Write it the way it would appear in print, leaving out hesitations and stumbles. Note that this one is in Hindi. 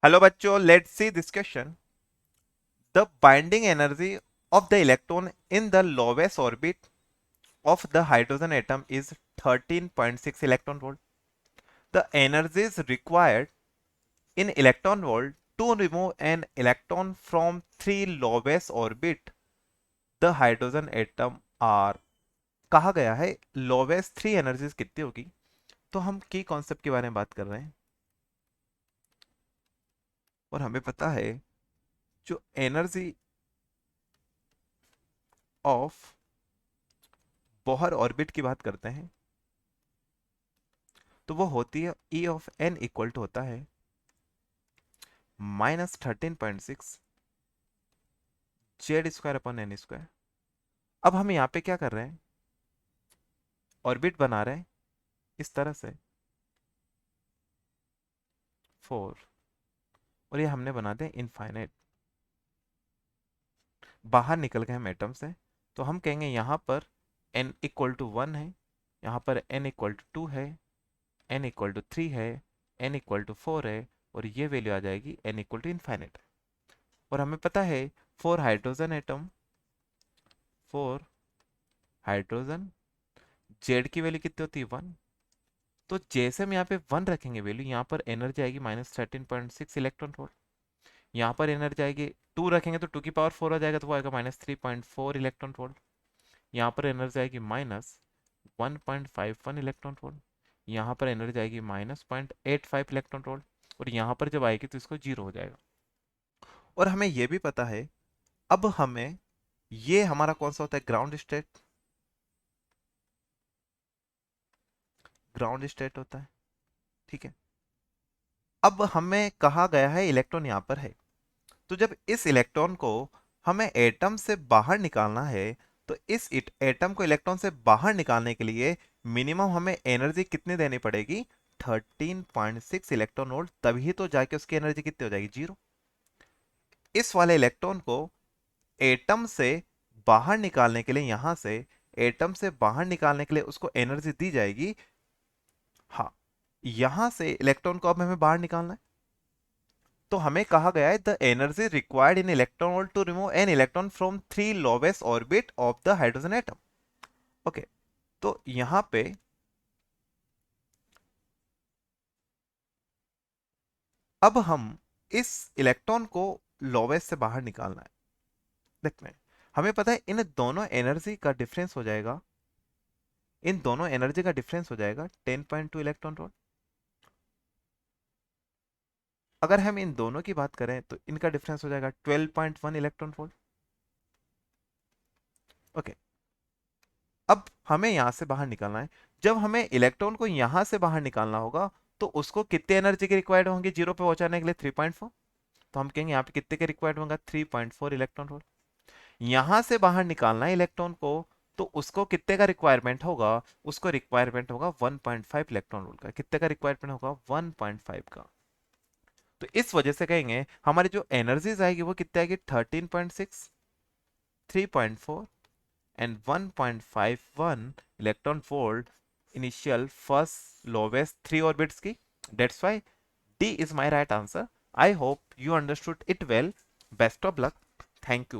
हेलो बच्चों, let's see this question. The binding energy of the electron in the lowest orbit of the hydrogen atom is 13.6 electron volt. The energy is required in electron volt to remove an electron from three lowest orbit the hydrogen atom are. कहा गया है लोवेस्ट थ्री एनर्जीज कितनी होगी. तो हम की कॉन्सेप्ट के बारे में बात कर रहे हैं और हमें पता है जो एनर्जी ऑफ बोहर ऑर्बिट की बात करते हैं तो वो होती है E of n equal to होता है -13.6 Z square upon n square. अब हम यहाँ पे क्या कर रहे हैं, ऑर्बिट बना रहे हैं इस तरह से 4 और ये हमने बना दिया इनफाइनाइट. बाहर निकल गए हम एटम से तो हम कहेंगे यहाँ पर n इक्वल टू 1 है, यहाँ पर n इक्वल टू 2 है, n इक्वल टू 3 है, n इक्वल टू 4 है और ये वैल्यू आ जाएगी n इक्वल टू इनफाइनाइट. और हमें पता है four hydrogen atom, four hydrogen, Z की वैल्यू कितनी होती है 1. तो जैसे हम यहाँ पे 1 रखेंगे वैल्यू, यहाँ पर एनर्जी आएगी -13.6 इलेक्ट्रॉन वोल्ट. यहाँ पर एनर्जी आएगी 2 रखेंगे तो 2 की पावर 4 आ जाएगा तो वो आएगा -3.4 इलेक्ट्रॉन वोल्ट. यहाँ पर एनर्जी आएगी -1.51 इलेक्ट्रॉन वोल्ट. यहाँ पर एनर्जी आएगी -0.85 इलेक्ट्रॉन वोल्ट और यहाँ पर जब आएगी तो इसको जीरो हो जाएगा. और हमें यह भी पता है, अब हमें ये हमारा कौन सा होता है, ग्राउंड स्टेट. ग्राउंड स्टेट होता है, ठीक है. अब हमें कहा गया है इलेक्ट्रॉन यहाँ पर है, तो जब इस इलेक्ट्रॉन को हमें एटम से बाहर निकालना है तो इस एटम को इलेक्ट्रॉन से बाहर निकालने के लिए मिनिमम हमें एनर्जी कितनी देनी पड़ेगी, 13.6 इलेक्ट्रॉन वोल्ट. तभी तो जाके उसकी एनर्जी कितनी हो जाएगी, जीरो. इस वाले इलेक्ट्रॉन को एटम से बाहर निकालने के लिए, यहां से एटम से बाहर निकालने के लिए उसको एनर्जी दी जाएगी. हाँ, यहां से इलेक्ट्रॉन को अब हमें बाहर निकालना है तो हमें कहा गया है the energy required in electron volt to remove an electron from three lowest orbit of the hydrogen atom. Okay, तो यहां पे अब हम इस इलेक्ट्रॉन को लोवेस्ट से बाहर निकालना है. देखते हैं, हमें पता है इन दोनों एनर्जी का डिफरेंस हो जाएगा, इन दोनों एनर्जी का डिफरेंस हो जाएगा 10.2 इलेक्ट्रॉन वोल्ट. अगर हम इन दोनों की बात करें तो इनका डिफरेंस हो जाएगा 12.1 इलेक्ट्रॉन वोल्ट. ओके, अब हमें यहां से बाहर निकालना है. जब हमें इलेक्ट्रॉन को यहां से बाहर निकालना होगा तो उसको कितने एनर्जी के रिक्वायर्ड होंगे जीरो पे पहुंचाने के लिए, 3.4. तो हम कहेंगे यहाँ पे कितने के रिक्वायर्ड होगा, 3.4 इलेक्ट्रॉन वोल्ट. यहां से बाहर निकालना है इलेक्ट्रॉन को तो उसको कितने का रिक्वायरमेंट होगा, उसको रिक्वायरमेंट होगा 1.5 इलेक्ट्रॉन वोल्ट का. कितने का रिक्वायरमेंट होगा, 1.5 का. तो इस वजह से कहेंगे हमारी जो एनर्जीज आएगी वो कितने आएगी, 13.6, 3.4 and 1.51 electron volt initial first lowest three orbits की. That's why D is my right answer. I hope you understood it well. Best of luck. Thank you.